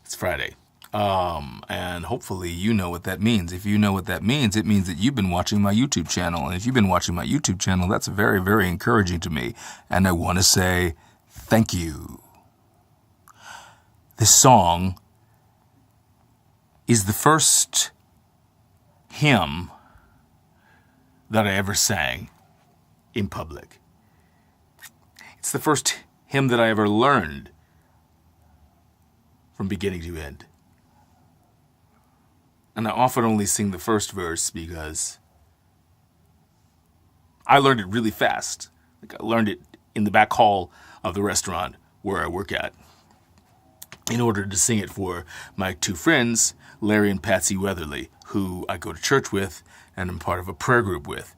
It's Friday. And hopefully you know what that means. If you know what that means, it means that you've been watching my YouTube channel. And if you've been watching my YouTube channel, that's very, very encouraging to me. And I want to say thank you. This song is the first hymn that I ever sang in public. It's the first hymn that I ever learned from beginning to end. And I often only sing the first verse because I learned it really fast. Like I learned it in the back hall of the restaurant where I work at in order to sing it for my two friends, Larry and Patsy Weatherly, who I go to church with and I'm part of a prayer group with.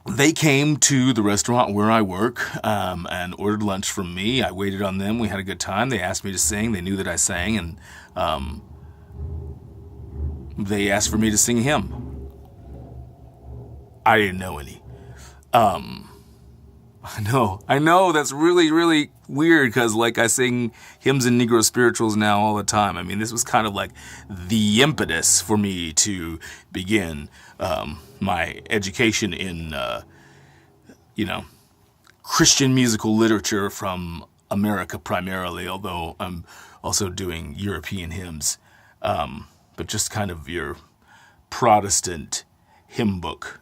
They came to the restaurant where I work and ordered lunch from me. I waited on them. We had a good time. They asked me to sing. They knew that I sang, and they asked for me to sing a hymn. I didn't know any. I know that's really, really weird because, like, I sing hymns and Negro spirituals now all the time. I mean, this was kind of like the impetus for me to begin my education in, Christian musical literature from America primarily, although I'm also doing European hymns, but just kind of your Protestant hymn book.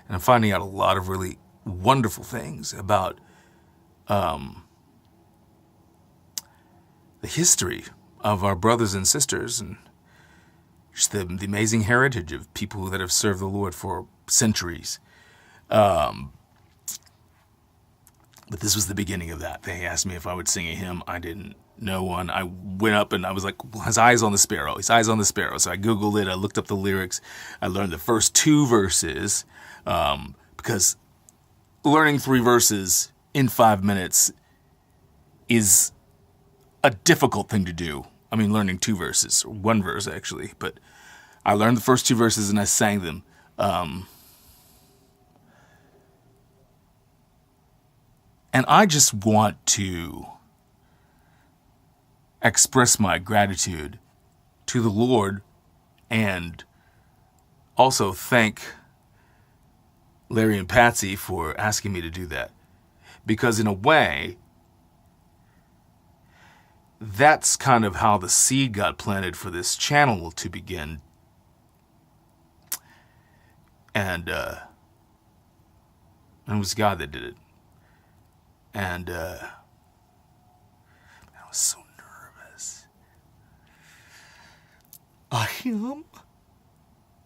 And I'm finding out a lot of really wonderful things about the history of our brothers and sisters and just the amazing heritage of people that have served the Lord for centuries. But this was the beginning of that. They asked me if I would sing a hymn. I didn't know one. I went up and I was like, well, his eyes on the sparrow. His eyes on the sparrow. So I Googled it. I looked up the lyrics. I learned the first two verses because learning 3 verses in 5 minutes is a difficult thing to do. I mean, learning 2 verses, or 1 verse actually, but I learned the first 2 verses and I sang them. And I just want to express my gratitude to the Lord and also thank Larry and Patsy for asking me to do that. Because in a way, that's kind of how the seed got planted for this channel to begin. And it was God that did it. And I was so nervous. A hymn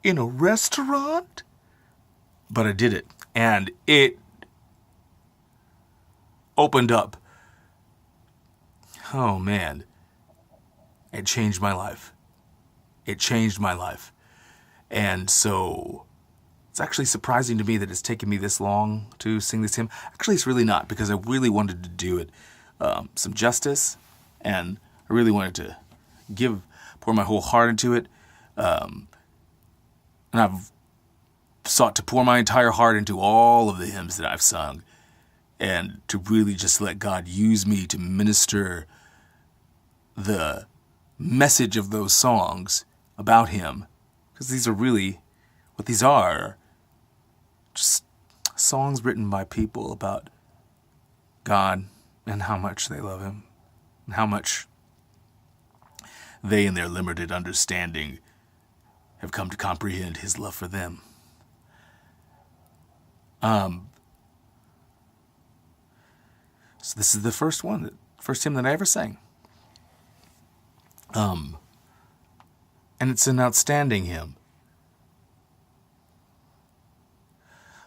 in a restaurant? But I did it. And it opened up. Oh, man. It changed my life. It changed my life. And so it's actually surprising to me that it's taken me this long to sing this hymn. Actually, it's really not, because I really wanted to do it some justice, and I really wanted to pour my whole heart into it. And I've sought to pour my entire heart into all of the hymns that I've sung, and to really just let God use me to minister the message of those songs about Him, because these are really what these are. Just songs written by people about God and how much they love Him and how much they, in their limited understanding, have come to comprehend His love for them. So this is the first hymn that I ever sang. And it's an outstanding hymn.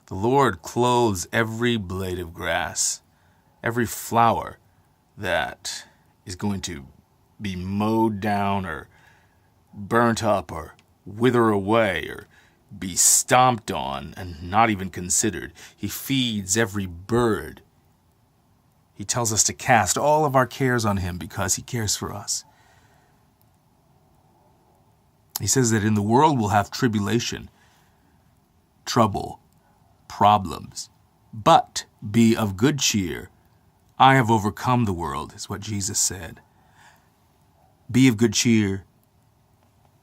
The Lord clothes every blade of grass, every flower that is going to be mowed down or burnt up or wither away or be stomped on and not even considered. He feeds every bird. He tells us to cast all of our cares on Him because He cares for us. He says that in the world we'll have tribulation, trouble, problems, but be of good cheer. I have overcome the world, is what Jesus said. Be of good cheer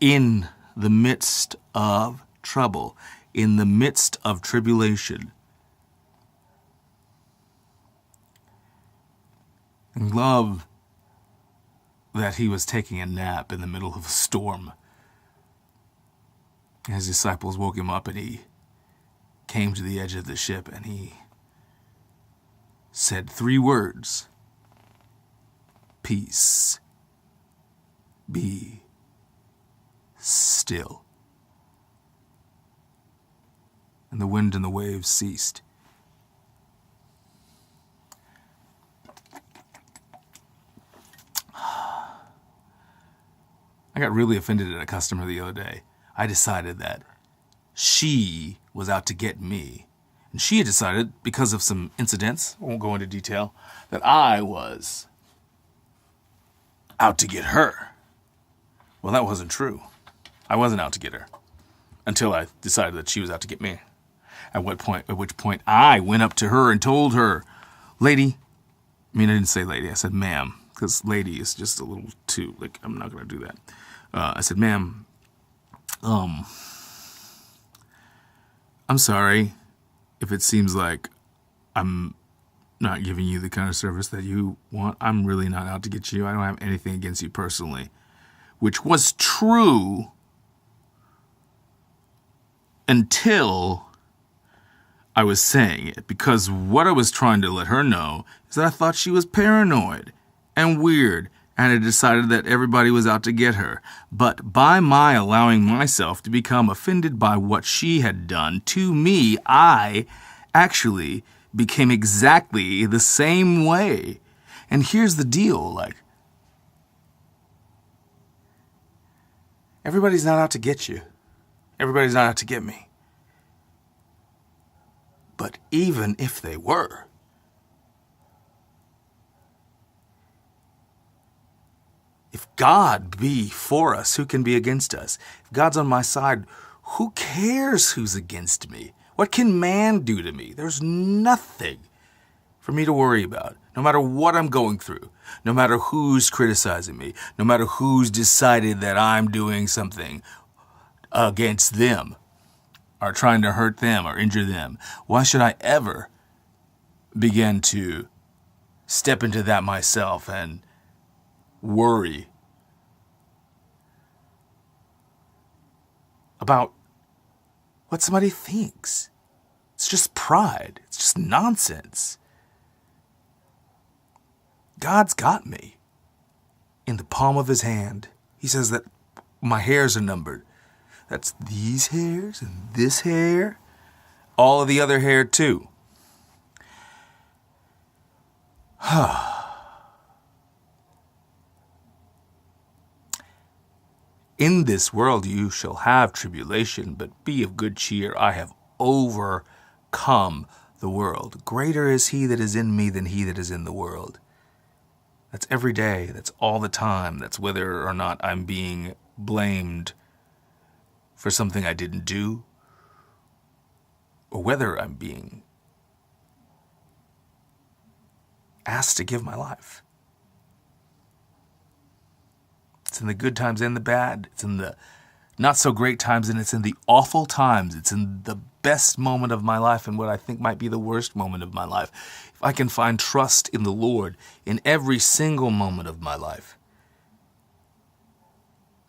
in the midst of trouble, in the midst of tribulation. And love that he was taking a nap in the middle of a storm. His disciples woke him up and he came to the edge of the ship and he said 3 words: peace, be still. And the wind and the waves ceased. I got really offended at a customer the other day. I decided that she was out to get me. And she had decided, because of some incidents, I won't go into detail, that I was out to get her. Well, that wasn't true. I wasn't out to get her until I decided that she was out to get me. At which point I went up to her and told her, lady, I didn't say lady, I said ma'am, because lady is just a little too, I'm not going to do that. I said, ma'am, I'm sorry if it seems like I'm not giving you the kind of service that you want. I'm really not out to get you. I don't have anything against you personally, which was true until I was saying it, because what I was trying to let her know is that I thought she was paranoid and weird, and I decided that everybody was out to get her. But by my allowing myself to become offended by what she had done to me, I actually became exactly the same way. And here's the deal, everybody's not out to get you. Everybody's not out to get me. But even if they were, if God be for us, who can be against us? If God's on my side, who cares who's against me? What can man do to me? There's nothing for me to worry about, no matter what I'm going through, no matter who's criticizing me, no matter who's decided that I'm doing something against them or trying to hurt them or injure them. Why should I ever begin to step into that myself and worry about what somebody thinks? It's just pride. It's just nonsense. God's got me in the palm of his hand. He says that my hairs are numbered. That's these hairs and this hair, all of the other hair too. In this world you shall have tribulation, but be of good cheer. I have overcome the world. Greater is he that is in me than he that is in the world. That's every day. That's all the time. That's whether or not I'm being blamed for something I didn't do, or whether I'm being asked to give my life. It's in the good times and the bad. It's in the not so great times, and it's in the awful times. It's in the best moment of my life and what I think might be the worst moment of my life. If I can find trust in the Lord in every single moment of my life,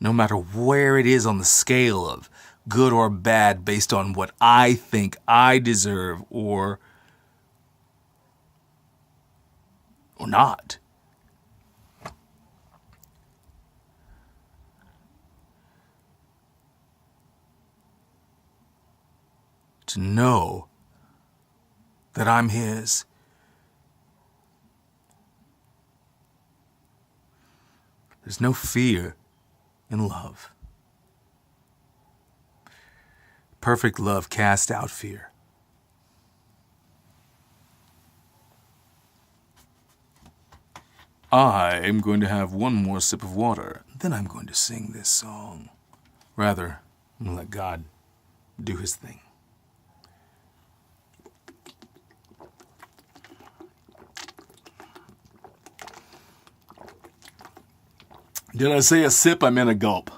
no matter where it is on the scale of good or bad based on what I think I deserve or not. To know that I'm his. There's no fear in love. Perfect love casts out fear. I am going to have one more sip of water, then I'm going to sing this song. Rather, I'm going to let God do his thing. Did I say a sip? I meant a gulp.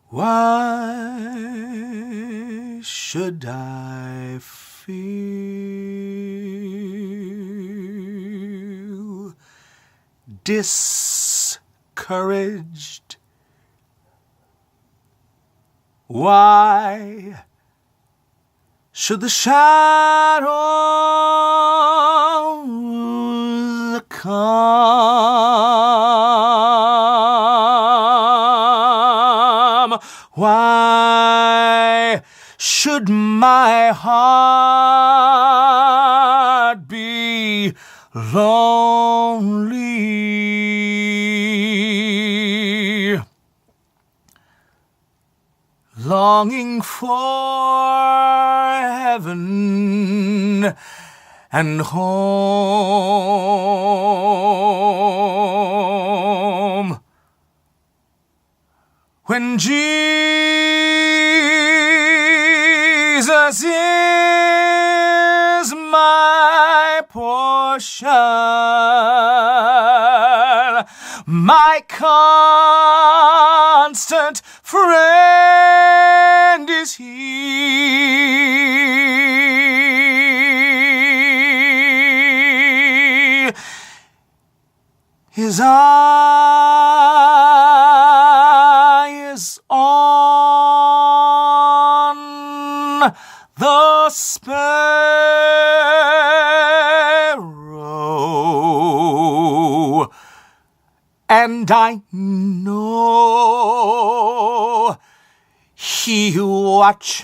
Why should I feel discouraged? Why should the shadows come? Why should my heart be lonely, longing for heaven and home, when Jesus is my portion, my constant friend is He. His eye is on the sparrow, and I know He watches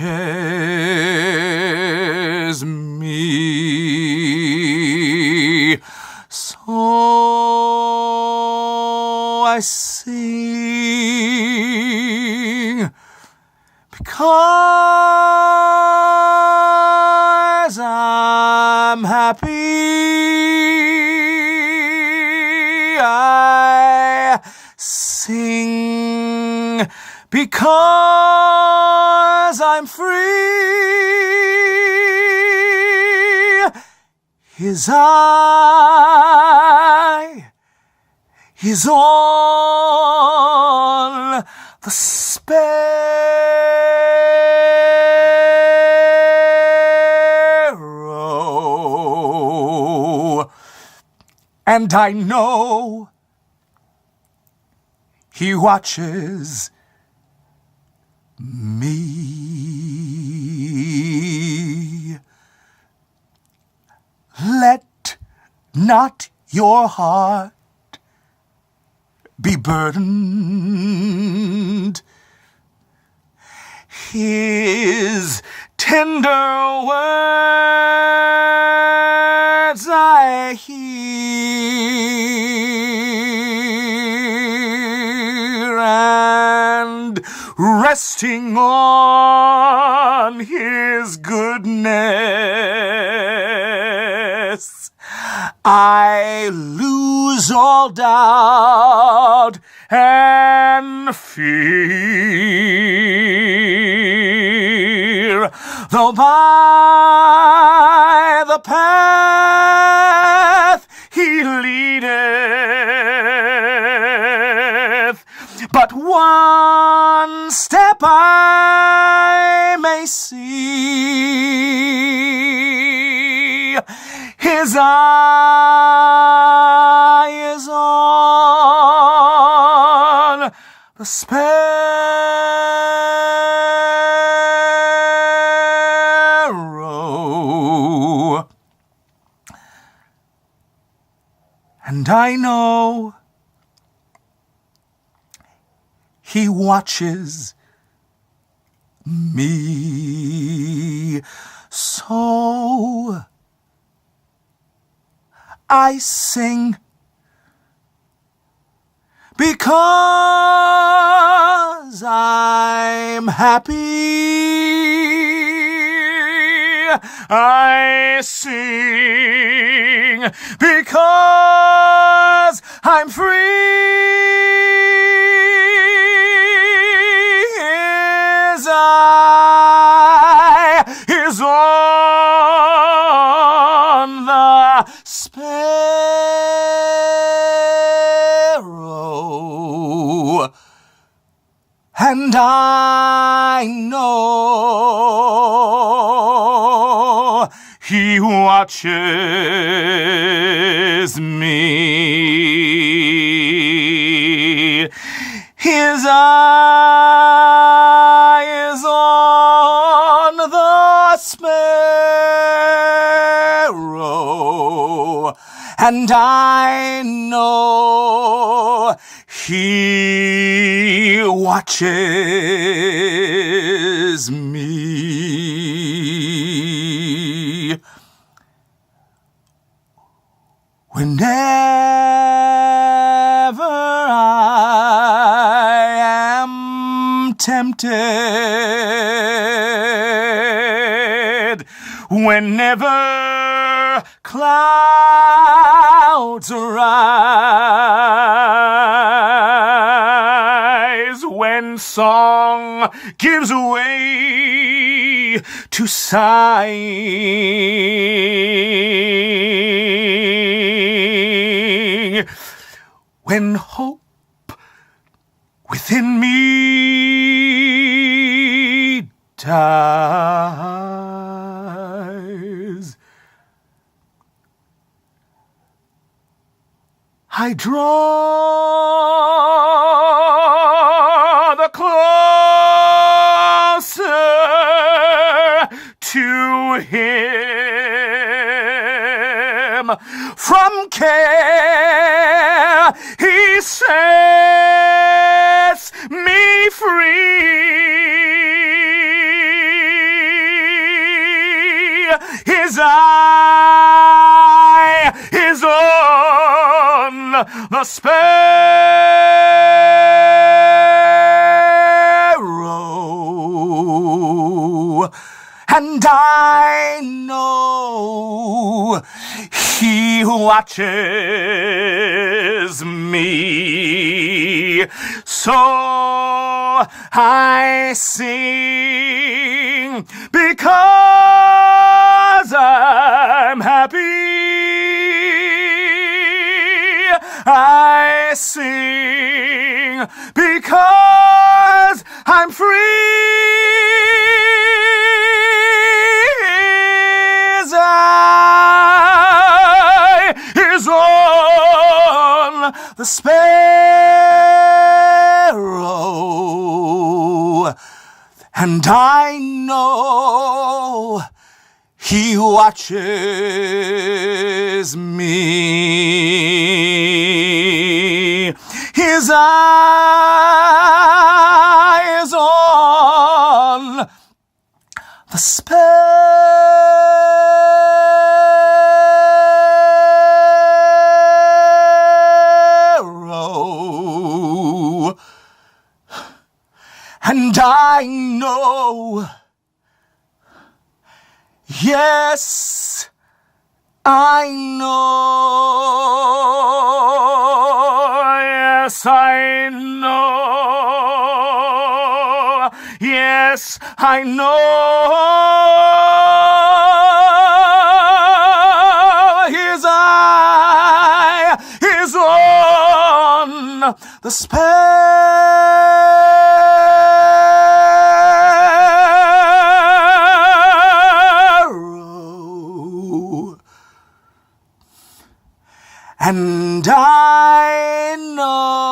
me. So I sing, because I'm happy. I sing because I'm free. His eye is on the sparrow, and I know He watches me. Let not your heart be burdened. His tender words I hear, and resting on His goodness, I lose all doubt and fear, though by the path He leadeth, but one step I may see. His eye is on the sparrow, and I know He watches me. So I sing because I'm happy. I sing because I'm free. His eye is on the sparrow, and I know He watches me. His eye is on the sparrow, and I know He watches me. Whenever I am tempted, whenever clouds arise, when song gives way to sighing, when hope within me dies, I draw the closer to Him. From care He sets me free. His eye is on the sparrow, and I know He watches me. So I sing because I'm happy. I sing because I'm free. His eye is on the sparrow, and I know He watches me. His eye is on the sparrow, and I know, yes, I know, yes, I know, yes, I know. His eye is on the sparrow, and I know